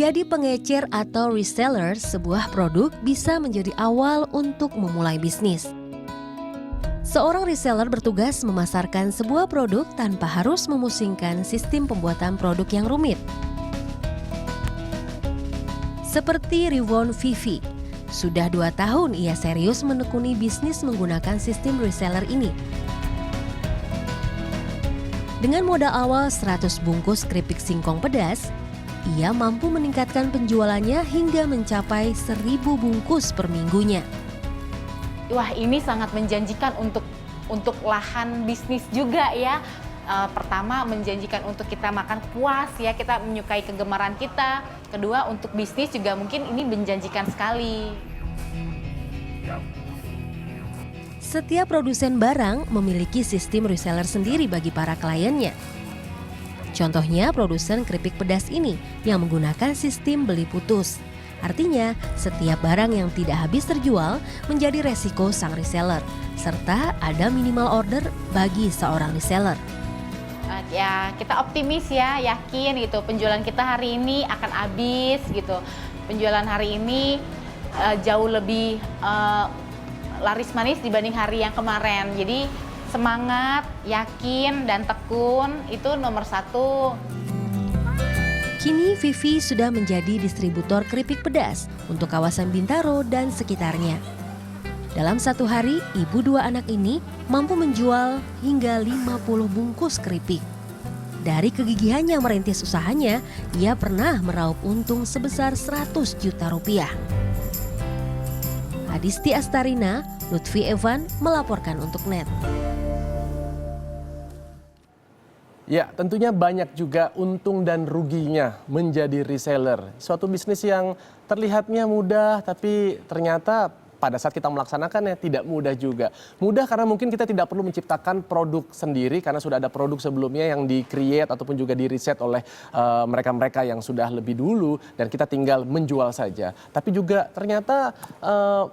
Menjadi pengecer atau reseller sebuah produk bisa menjadi awal untuk memulai bisnis. Seorang reseller bertugas memasarkan sebuah produk tanpa harus memusingkan sistem pembuatan produk yang rumit. Seperti Rivon Vivi, sudah 2 tahun ia serius menekuni bisnis menggunakan sistem reseller ini. Dengan modal awal 100 bungkus keripik singkong pedas, ia mampu meningkatkan penjualannya hingga mencapai 1.000 bungkus per minggunya. Wah, ini sangat menjanjikan untuk lahan bisnis juga ya. Pertama, menjanjikan untuk kita makan puas ya, kita menyukai kegemaran kita. Kedua, untuk bisnis juga mungkin ini menjanjikan sekali. Setiap produsen barang memiliki sistem reseller sendiri bagi para kliennya. Contohnya produsen keripik pedas ini yang menggunakan sistem beli putus. Artinya, setiap barang yang tidak habis terjual menjadi resiko sang reseller, serta ada minimal order bagi seorang reseller. Ya, kita optimis ya, yakin gitu penjualan kita hari ini akan habis gitu. Penjualan hari ini jauh lebih laris manis dibanding hari yang kemarin. Jadi semangat, yakin, dan tekun itu nomor 1. Kini Vivi sudah menjadi distributor keripik pedas untuk kawasan Bintaro dan sekitarnya. Dalam 1 hari, ibu 2 anak ini mampu menjual hingga 50 bungkus keripik. Dari kegigihannya merintis usahanya, ia pernah meraup untung sebesar 100 juta rupiah. Adisti Astarina, Lutfi Evan melaporkan untuk NET. Ya, tentunya banyak juga untung dan ruginya menjadi reseller. Suatu bisnis yang terlihatnya mudah, tapi ternyata pada saat kita melaksanakannya tidak mudah juga. Mudah karena mungkin kita tidak perlu menciptakan produk sendiri karena sudah ada produk sebelumnya yang di-create ataupun juga di-riset oleh mereka-mereka yang sudah lebih dulu dan kita tinggal menjual saja. Tapi juga ternyata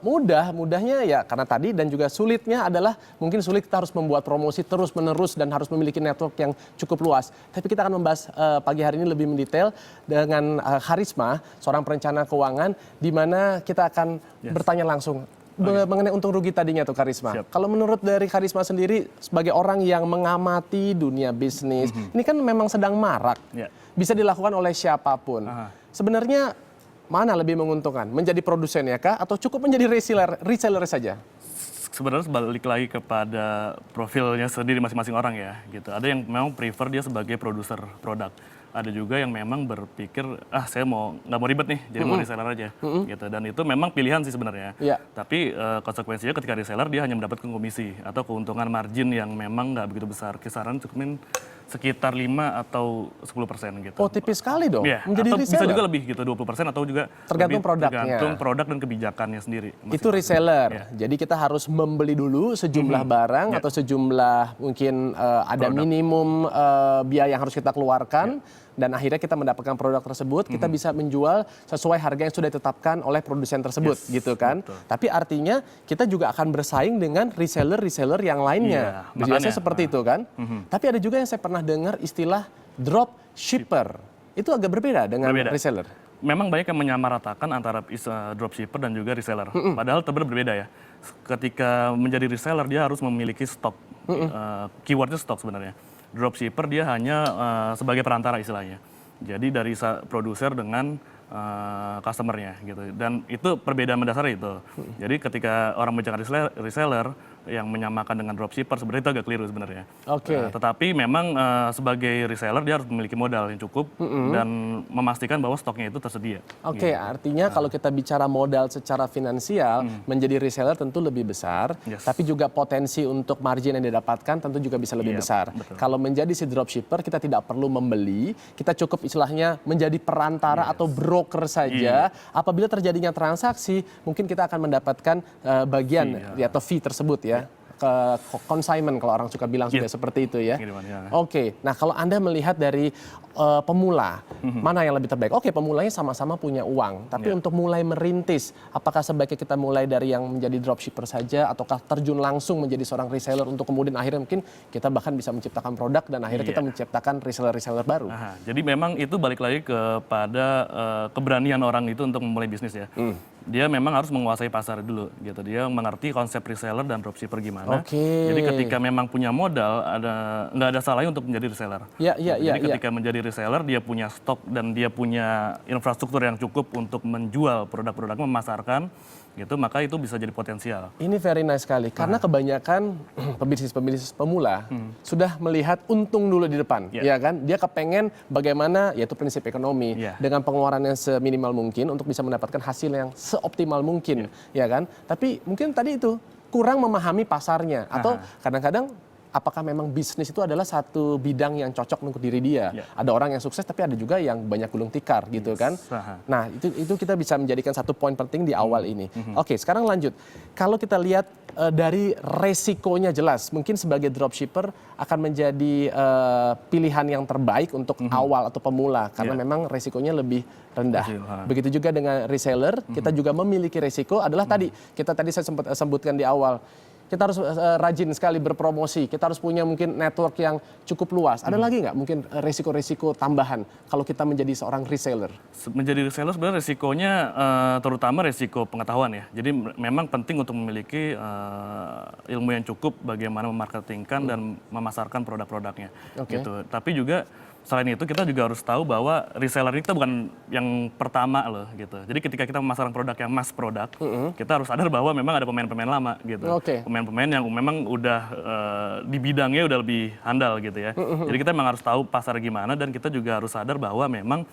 mudahnya ya karena tadi dan juga sulitnya adalah mungkin sulit kita harus membuat promosi terus-menerus dan harus memiliki network yang cukup luas. Tapi kita akan membahas pagi hari ini lebih mendetail dengan Karisma, seorang perencana keuangan di mana kita akan bertanya langsung mengenai untung rugi tadinya tuh Karisma. Siap. Kalau menurut dari Karisma sendiri sebagai orang yang mengamati dunia bisnis, ini kan memang sedang marak. Ya. Bisa dilakukan oleh siapapun. Sebenarnya mana lebih menguntungkan? Menjadi produsen ya kah atau cukup menjadi reseller saja? Sebenarnya balik lagi kepada profilnya sendiri masing-masing orang ya gitu. Ada yang memang prefer dia sebagai produser produk. Ada juga yang memang berpikir saya nggak mau ribet nih jadi mau reseller aja gitu, dan itu memang pilihan sih sebenarnya. Tapi konsekuensinya ketika reseller dia hanya mendapatkan komisi atau keuntungan margin yang memang nggak begitu besar, kisaran cukup sekitar 5 atau 10% gitu. Oh, tipis sekali dong. Ya, menjadi atau reseller. bisa juga lebih gitu 20% atau juga tergantung lebih, produknya. tergantung produk dan kebijakannya sendiri. Itu reseller. Jadi kita harus membeli dulu sejumlah barang atau sejumlah mungkin ada minimum biaya yang harus kita keluarkan. Dan akhirnya kita mendapatkan produk tersebut, kita bisa menjual sesuai harga yang sudah ditetapkan oleh produsen tersebut, gitu kan. Betul. Tapi artinya kita juga akan bersaing dengan reseller yang lainnya. Biasanya seperti itu kan. Tapi ada juga yang saya pernah dengar istilah drop shipper. Itu agak berbeda dengan reseller. Memang banyak yang menyamaratakan antara dropshipper dan juga reseller. Padahal berbeda ya. Ketika menjadi reseller dia harus memiliki stok. Keywordnya stok sebenarnya. Dropshipper dia hanya sebagai perantara istilahnya. Jadi dari produser dengan customernya gitu. Dan itu perbedaan mendasar itu. Jadi ketika orang bicara reseller yang menyamakan dengan dropshipper sebenarnya itu agak keliru sebenarnya. Tetapi memang sebagai reseller dia harus memiliki modal yang cukup dan memastikan bahwa stoknya itu tersedia. Gitu. Artinya kalau kita bicara modal secara finansial menjadi reseller tentu lebih besar, tapi juga potensi untuk margin yang didapatkan tentu juga bisa lebih besar. Betul. Kalau menjadi si dropshipper kita tidak perlu membeli, kita cukup istilahnya menjadi perantara atau broker saja. Apabila terjadinya transaksi, mungkin kita akan mendapatkan bagian atau fee tersebut ya. ke consignment kalau orang suka bilang sudah seperti itu ya. Pengiriman, ya. Oke, nah kalau Anda melihat dari pemula, mana yang lebih terbaik? Oke, pemulanya sama-sama punya uang, tapi untuk mulai merintis, apakah sebaiknya kita mulai dari yang menjadi dropshipper saja, ataukah terjun langsung menjadi seorang reseller untuk kemudian akhirnya mungkin kita bahkan bisa menciptakan produk dan akhirnya kita menciptakan reseller-reseller baru? Jadi memang itu balik lagi kepada keberanian orang itu untuk memulai bisnis ya. Dia memang harus menguasai pasar dulu gitu. Dia mengerti konsep reseller dan dropshipper gimana. Jadi ketika memang punya modal, nggak ada salahnya untuk menjadi reseller. Jadi ketika menjadi reseller, dia punya stok dan dia punya infrastruktur yang cukup untuk menjual produk-produknya, memasarkan gitu, maka itu bisa jadi potensial. Ini very nice sekali, karena kebanyakan pebisnis pemula sudah melihat untung dulu di depan, ya kan? Dia kepengen bagaimana, yaitu prinsip ekonomi, dengan pengeluaran yang seminimal mungkin untuk bisa mendapatkan hasil yang seoptimal mungkin, ya kan? Tapi mungkin tadi itu kurang memahami pasarnya, atau kadang-kadang apakah memang bisnis itu adalah satu bidang yang cocok untuk diri dia. Ada orang yang sukses tapi ada juga yang banyak gulung tikar gitu kan. Nah itu kita bisa menjadikan satu poin penting di awal ini. Oke, sekarang lanjut. Kalau kita lihat dari resikonya jelas, mungkin sebagai dropshipper akan menjadi pilihan yang terbaik untuk awal atau pemula karena memang resikonya lebih rendah. Begitu juga dengan reseller, kita juga memiliki resiko adalah tadi saya sempat sebutkan di awal. Kita harus rajin sekali berpromosi, kita harus punya mungkin network yang cukup luas. Ada lagi nggak mungkin resiko-resiko tambahan kalau kita menjadi seorang reseller? Menjadi reseller sebenarnya resikonya terutama resiko pengetahuan ya. Jadi memang penting untuk memiliki ilmu yang cukup bagaimana memarketingkan dan memasarkan produk-produknya. Gitu. Tapi juga selain itu kita juga harus tahu bahwa reseller ini kita bukan yang pertama loh gitu. Jadi ketika kita memasarkan produk yang mass produk, kita harus sadar bahwa memang ada pemain-pemain lama gitu. Pemain-pemain yang memang udah di bidangnya udah lebih handal gitu ya. Jadi kita memang harus tahu pasar gimana dan kita juga harus sadar bahwa memang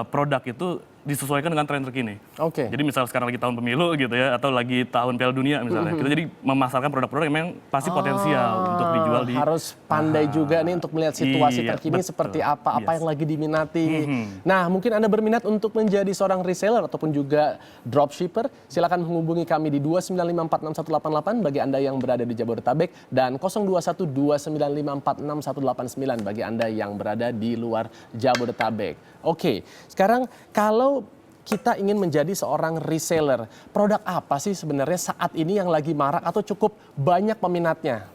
produk itu disesuaikan dengan tren terkini. Jadi misal sekarang lagi tahun pemilu gitu ya, atau lagi tahun Piala Dunia misalnya, kita jadi memasarkan produk-produk yang memang pasti potensial untuk dijual di. Harus pandai juga nih untuk melihat situasi terkini seperti apa yang lagi diminati. Nah, mungkin Anda berminat untuk menjadi seorang reseller ataupun juga dropshipper, silakan menghubungi kami di 295461188 bagi Anda yang berada di Jabodetabek dan 021295461189 bagi Anda yang berada di luar Jabodetabek. Oke, sekarang kalau kita ingin menjadi seorang reseller, produk apa sih sebenarnya saat ini yang lagi marak atau cukup banyak peminatnya?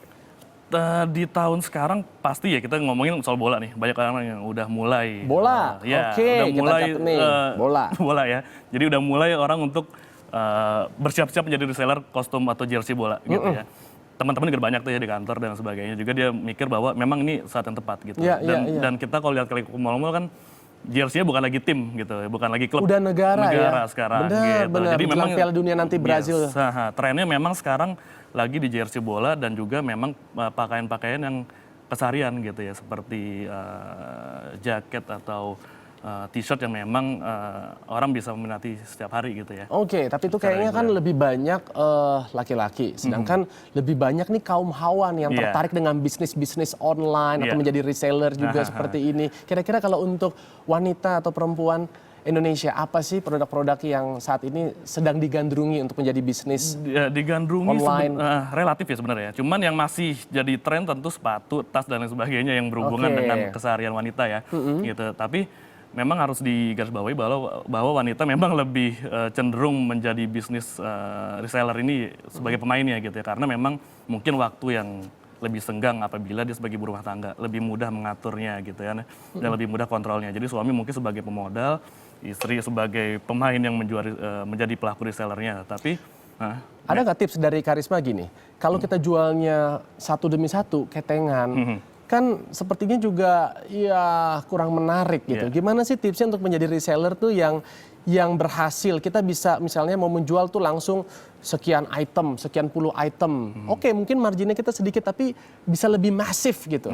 Di tahun sekarang pasti ya kita ngomongin soal bola nih. Banyak orang yang udah mulai. Bola? Udah mulai, kita catat nih, bola. Bola ya. Jadi udah mulai orang untuk bersiap-siap menjadi reseller kostum atau jersey bola gitu ya. Teman-teman juga banyak tuh ya di kantor dan sebagainya. Juga dia mikir bahwa memang ini saat yang tepat gitu. Dan kita kalau lihat kali mall-mall kan jersey-nya bukan lagi tim gitu, bukan lagi klub. Udah negara ya? Sekarang. Benar, gitu. Jadi memang Piala Dunia nanti Brazil. Trennya memang sekarang lagi di jersey bola dan juga memang pakaian-pakaian yang keseharian gitu ya, seperti jaket atau t-shirt yang memang orang bisa meminati setiap hari gitu ya. Tapi itu kayaknya kan lebih banyak laki-laki, sedangkan lebih banyak nih kaum hawan yang tertarik dengan bisnis-bisnis online atau menjadi reseller juga seperti ini. Kira-kira kalau untuk wanita atau perempuan Indonesia, apa sih produk-produk yang saat ini sedang digandrungi untuk menjadi bisnis digandrungi online? Relatif ya sebenarnya. Cuman yang masih jadi tren tentu sepatu, tas dan lain sebagainya yang berhubungan dengan keseharian wanita ya. Gitu. Tapi memang harus digarisbawahi bahwa wanita memang lebih cenderung menjadi bisnis reseller ini sebagai pemainnya gitu ya. Karena memang mungkin waktu yang lebih senggang apabila dia sebagai ibu rumah tangga, lebih mudah mengaturnya gitu ya, dan lebih mudah kontrolnya. Jadi suami mungkin sebagai pemodal, istri sebagai pemain yang menjadi pelaku resellernya. Tapi ada nggak tips dari Karisma gini? Kalau kita jualnya satu demi satu ketengan, kan sepertinya juga ya kurang menarik gitu. Gimana sih tipsnya untuk menjadi reseller tuh yang berhasil? Kita bisa misalnya mau menjual tuh langsung sekian item, sekian puluh item. Mungkin marginnya kita sedikit tapi bisa lebih masif gitu.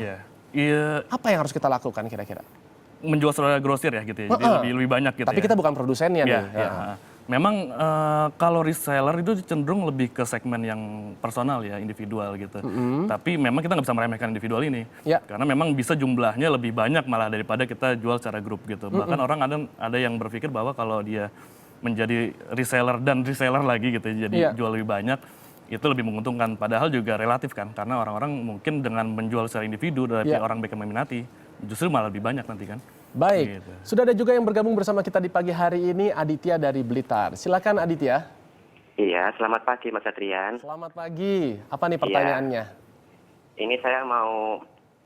Apa yang harus kita lakukan kira-kira? Menjual secara grosir ya gitu ya, jadi lebih banyak gitu. Tapi kita bukan produsennya nih. Memang kalau reseller itu cenderung lebih ke segmen yang personal ya, individual gitu. Tapi memang kita nggak bisa meremehkan individual ini, karena memang bisa jumlahnya lebih banyak malah daripada kita jual secara grup gitu. Bahkan orang ada yang berpikir bahwa kalau dia menjadi reseller dan reseller lagi gitu, jadi jual lebih banyak, itu lebih menguntungkan. Padahal juga relatif kan, karena orang-orang mungkin dengan menjual secara individu dari orang baik yang meminati, justru malah lebih banyak nanti kan. Baik, Gitu. sudah ada juga yang bergabung bersama kita di pagi hari ini, Aditya dari Blitar. Silakan Aditya. Iya, selamat pagi Mas Adrian. Selamat pagi, apa nih pertanyaannya? Ini saya mau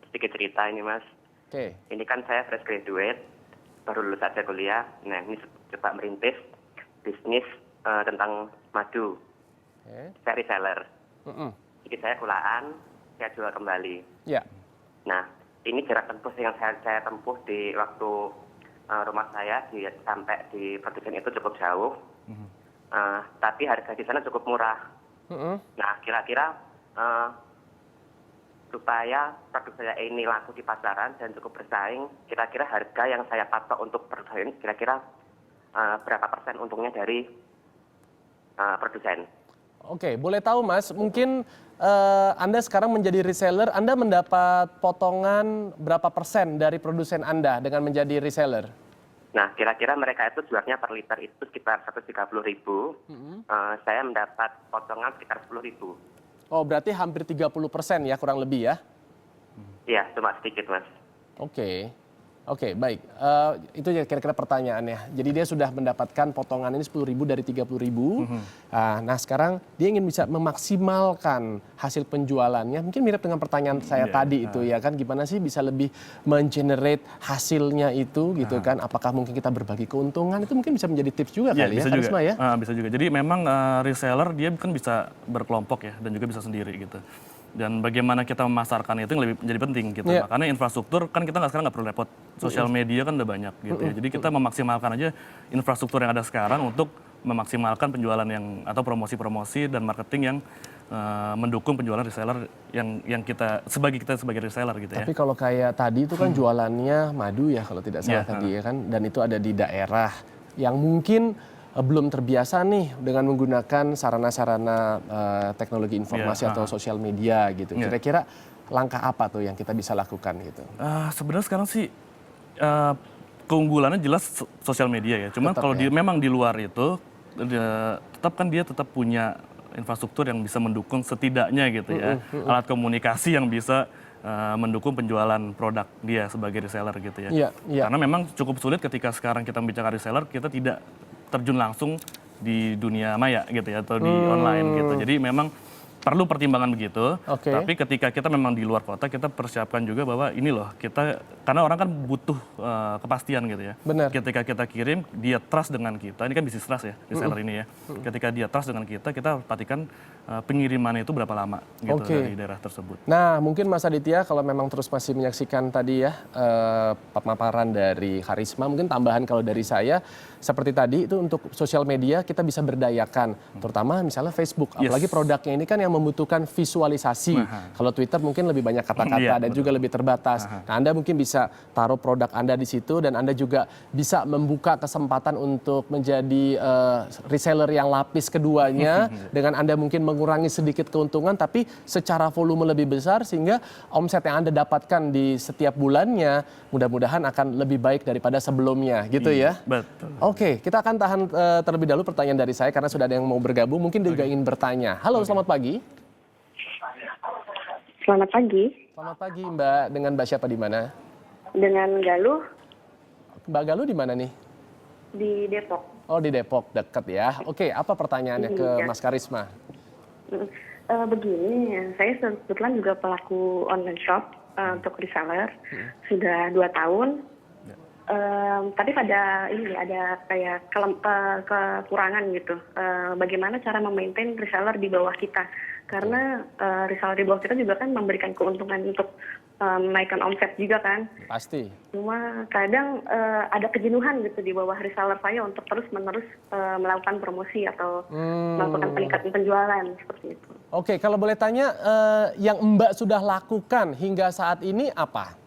sedikit cerita ini Mas. Oke, Ini kan saya fresh graduate, baru lulus aja kuliah. Nah ini coba merintis bisnis tentang madu. oke. Saya reseller. Mm-mm. Jadi saya kulaan, saya jual kembali. Ya, Nah ini jarak tempuh yang saya tempuh di waktu rumah saya sampai di produsen itu cukup jauh. Tapi harga di sana cukup murah. Mm-mm. Nah, kira-kira supaya produk saya ini laku di pasaran dan cukup bersaing, kira-kira harga yang saya patok untuk produk ini kira-kira berapa persen untungnya dari produsen? Oke, boleh tahu Mas, mungkin Anda sekarang menjadi reseller, Anda mendapat potongan berapa persen dari produsen Anda dengan menjadi reseller? Nah, kira-kira mereka itu jualnya per liter itu sekitar 130.000, saya mendapat potongan sekitar 10.000. Oh, berarti hampir 30% ya, kurang lebih ya? Iya, cuma sedikit Mas. Oke, baik. Itu ya kira-kira pertanyaannya. Jadi dia sudah mendapatkan potongan ini 10.000 dari 30.000. Nah, sekarang dia ingin bisa memaksimalkan hasil penjualannya. Mungkin mirip dengan pertanyaan saya tadi itu ya kan. Gimana sih bisa lebih mengenerate hasilnya itu gitu kan. Apakah mungkin kita berbagi keuntungan? Itu mungkin bisa menjadi tips juga kali bisa ya, juga. Karisma ya? Bisa juga. Jadi memang reseller dia kan bisa berkelompok ya dan juga bisa sendiri gitu. Dan bagaimana kita memasarkan itu yang lebih menjadi penting gitu. Makanya infrastruktur kan kita sekarang nggak perlu repot. Sosial media kan udah banyak gitu ya. Jadi kita memaksimalkan aja infrastruktur yang ada sekarang untuk memaksimalkan penjualan yang atau promosi-promosi dan marketing yang mendukung penjualan reseller yang kita sebagai reseller gitu ya. Tapi kalau kayak tadi itu kan jualannya madu ya kalau tidak salah tadi ya kan. Dan itu ada di daerah yang mungkin belum terbiasa nih dengan menggunakan sarana-sarana teknologi informasi atau sosial media gitu. Kira-kira langkah apa tuh yang kita bisa lakukan gitu? Sebenarnya sekarang sih keunggulannya jelas sosial media ya. Cuman kalau memang di luar itu dia tetap punya infrastruktur yang bisa mendukung setidaknya gitu ya. Alat komunikasi yang bisa mendukung penjualan produk dia sebagai reseller gitu ya. Karena memang cukup sulit ketika sekarang kita bicara reseller, kita tidak terjun langsung di dunia maya gitu ya atau di online gitu. Jadi memang perlu pertimbangan begitu. Tapi ketika kita memang di luar kota, kita persiapkan juga bahwa ini loh karena orang kan butuh kepastian gitu ya. Benar. Ketika kita kirim, dia trust dengan kita. Ini kan bisnis trust ya, reseller ini ya. Ketika dia trust dengan kita perhatikan pengirimannya itu berapa lama gitu dari daerah tersebut. Nah, mungkin Mas Aditya kalau memang terus masih menyaksikan tadi ya pemaparan dari Karisma, mungkin tambahan kalau dari saya seperti tadi itu untuk sosial media kita bisa berdayakan, terutama misalnya Facebook, apalagi produknya ini kan yang membutuhkan visualisasi. Kalau Twitter mungkin lebih banyak kata-kata dan juga lebih terbatas. Nah, Anda mungkin bisa taruh produk Anda di situ dan Anda juga bisa membuka kesempatan untuk menjadi reseller yang lapis keduanya dengan Anda mungkin mengurangi sedikit keuntungan tapi secara volume lebih besar sehingga omset yang Anda dapatkan di setiap bulannya mudah-mudahan akan lebih baik daripada sebelumnya gitu ya. Betul. Oke, kita akan tahan terlebih dahulu pertanyaan dari saya karena sudah ada yang mau bergabung mungkin juga ingin bertanya. Halo, selamat pagi. Selamat pagi. Selamat pagi Mbak, dengan Mbak siapa di mana? Dengan Galuh Mbak Galuh di mana nih? di Depok. Oh di Depok, dekat ya. Oke, apa pertanyaannya ke Mas Karisma? Begini, saya kebetulan juga pelaku online shop untuk reseller. Sudah 2 tahun. Tapi ada kayak kekurangan gitu. Bagaimana cara memaintain reseller di bawah kita? Karena reseller di bawah kita juga kan memberikan keuntungan untuk menaikkan omset juga kan. Pasti. Cuma kadang ada kejenuhan gitu di bawah reseller saya untuk terus-menerus melakukan promosi atau melakukan peningkatan penjualan seperti itu. Oke, kalau boleh tanya yang Mbak sudah lakukan hingga saat ini apa?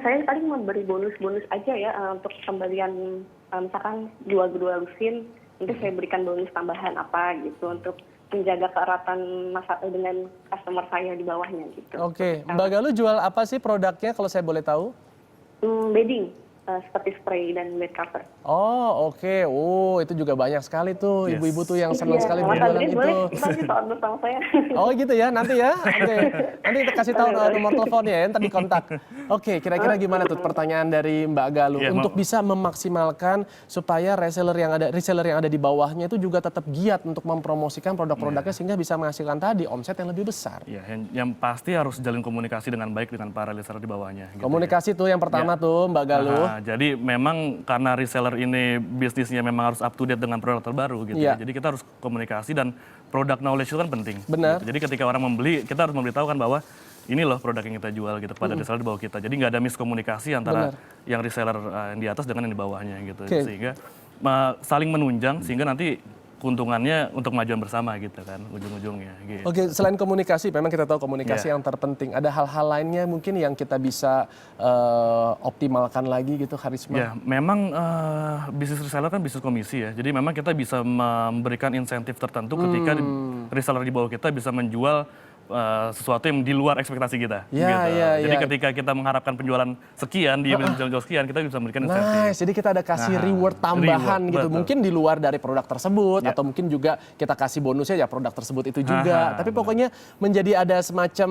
Saya paling memberi bonus-bonus aja ya untuk pembelian misalkan jual lusin, nanti saya berikan bonus tambahan apa gitu untuk menjaga keeratan dengan customer saya di bawahnya gitu. Oke, Mbak Galuh jual apa sih produknya kalau saya boleh tahu? Bedding, seperti spray dan bed cover. Oh, oke. Oh, itu juga banyak sekali tuh Yes. ibu-ibu tuh yang senang sekali Mas berjualan Adris itu. boleh kasih tahu bersama saya. Oh gitu ya, nanti ya. Oke. Nanti kita kasih tahu nomor teleponnya ya, ntar dikontak. Oke, kira-kira gimana tuh pertanyaan dari Mbak Galuh Iya, untuk bisa memaksimalkan supaya reseller yang ada di bawahnya itu juga tetap giat untuk mempromosikan produk-produknya sehingga bisa menghasilkan tadi omset yang lebih besar. Ya, yang pasti harus jalin komunikasi dengan baik dengan para reseller di bawahnya. Gitu Komunikasi tuh yang pertama tuh Mbak Galuh. Nah, jadi memang karena reseller ini bisnisnya memang harus up to date dengan produk terbaru gitu. Iya. Ya. Jadi kita harus komunikasi dan produk knowledge itu kan penting. Benar. Gitu. Jadi ketika orang membeli, kita harus memberitahukan bahwa ini loh produk yang kita jual gitu kepada reseller di bawah kita. Jadi nggak ada miskomunikasi antara yang reseller yang di atas dengan yang di bawahnya gitu. Oke. Sehingga saling menunjang sehingga nanti keuntungannya untuk kemajuan bersama gitu kan ujung-ujungnya. Gitu. Oke, selain komunikasi, memang kita tahu komunikasi yang terpenting. Ada hal-hal lainnya mungkin yang kita bisa optimalkan lagi gitu, Karisma? Ya, memang bisnis reseller kan bisnis komisi ya. Jadi memang kita bisa memberikan insentif tertentu ketika reseller di bawah kita bisa menjual sesuatu yang di luar ekspektasi kita. Ya, gitu. ya, Jadi ya. ketika kita mengharapkan penjualan sekian, dia menjual sekian, kita bisa memberikan insentif. Nice, jadi kita ada kasih Nah, reward tambahan reward, gitu. betul. Mungkin di luar dari produk tersebut Ya. atau mungkin juga kita kasih bonusnya ya produk tersebut itu juga. Tapi benar. pokoknya menjadi ada semacam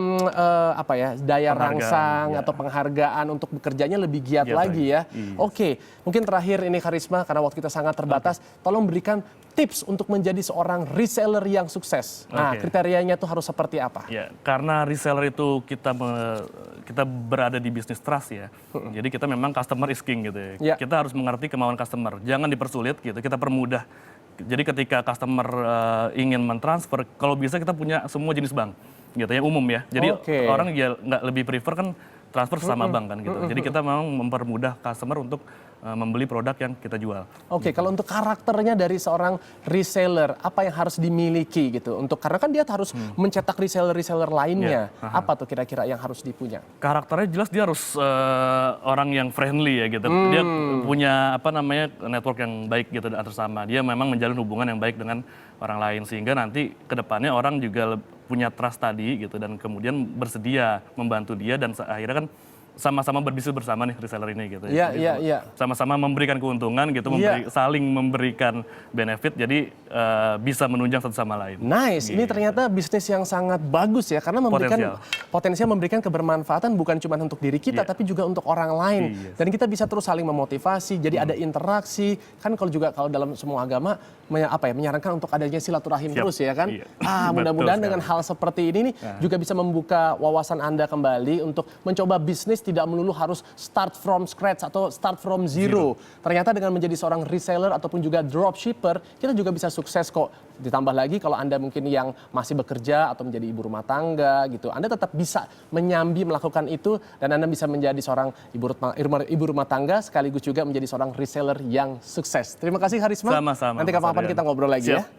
apa ya, daya Penghargaan, rangsang ya. atau penghargaan untuk bekerjanya lebih giat Giat lagi ya. Iya. Oke, mungkin terakhir ini Karisma karena waktu kita sangat terbatas, tolong berikan tips untuk menjadi seorang reseller yang sukses. Nah, Oke. kriterianya tuh harus seperti apa? Ya, karena reseller itu kita berada di bisnis trust ya. Jadi kita memang customer is king gitu ya. Ya. Kita harus mengerti kemauan customer. Jangan dipersulit gitu, kita permudah. Jadi ketika customer ingin mentransfer, kalau bisa kita punya semua jenis bank gitu yang umum ya. Jadi Oke. orang ya nggak lebih prefer kan transfer sama bank kan gitu. Jadi kita memang mempermudah customer untuk membeli produk yang kita jual. Oke, kalau untuk karakternya dari seorang reseller, apa yang harus dimiliki gitu? Untuk karena kan dia harus mencetak reseller-reseller lainnya. Ya, Apa tuh kira-kira yang harus dipunya? Karakternya jelas dia harus orang yang friendly ya gitu. Dia punya network yang baik gitu antar sama. Dia memang menjalin hubungan yang baik dengan orang lain sehingga nanti kedepannya orang juga punya trust tadi gitu dan kemudian bersedia membantu dia dan akhirnya kan sama-sama berbisnis bersama nih reseller ini gitu. Iya, Jadi iya, iya. Sama-sama memberikan keuntungan gitu, Iya. saling memberikan benefit jadi bisa menunjang satu sama lain. Nice, ini ternyata bisnis yang sangat bagus ya karena memberikan potensial memberikan kebermanfaatan bukan cuma untuk diri kita tapi juga untuk orang lain. Yes. Dan kita bisa terus saling memotivasi, jadi ada interaksi. Kan kalau dalam semua agama menyarankan untuk adanya silaturahim Siap. terus ya kan. Iya. Mudah-mudahan Betul dengan hal seperti ini nih juga bisa membuka wawasan Anda kembali untuk mencoba bisnis tidak melulu harus start from scratch atau start from zero. Ternyata dengan menjadi seorang reseller ataupun juga dropshipper, kita juga bisa sukses kok. Ditambah lagi kalau Anda mungkin yang masih bekerja atau menjadi ibu rumah tangga gitu, Anda tetap bisa menyambi melakukan itu dan Anda bisa menjadi seorang ibu rumah tangga sekaligus juga menjadi seorang reseller yang sukses. Terima kasih Karisma. Sama-sama, Nanti Mas kapan-kapan Adrian. kita ngobrol lagi Siap. ya.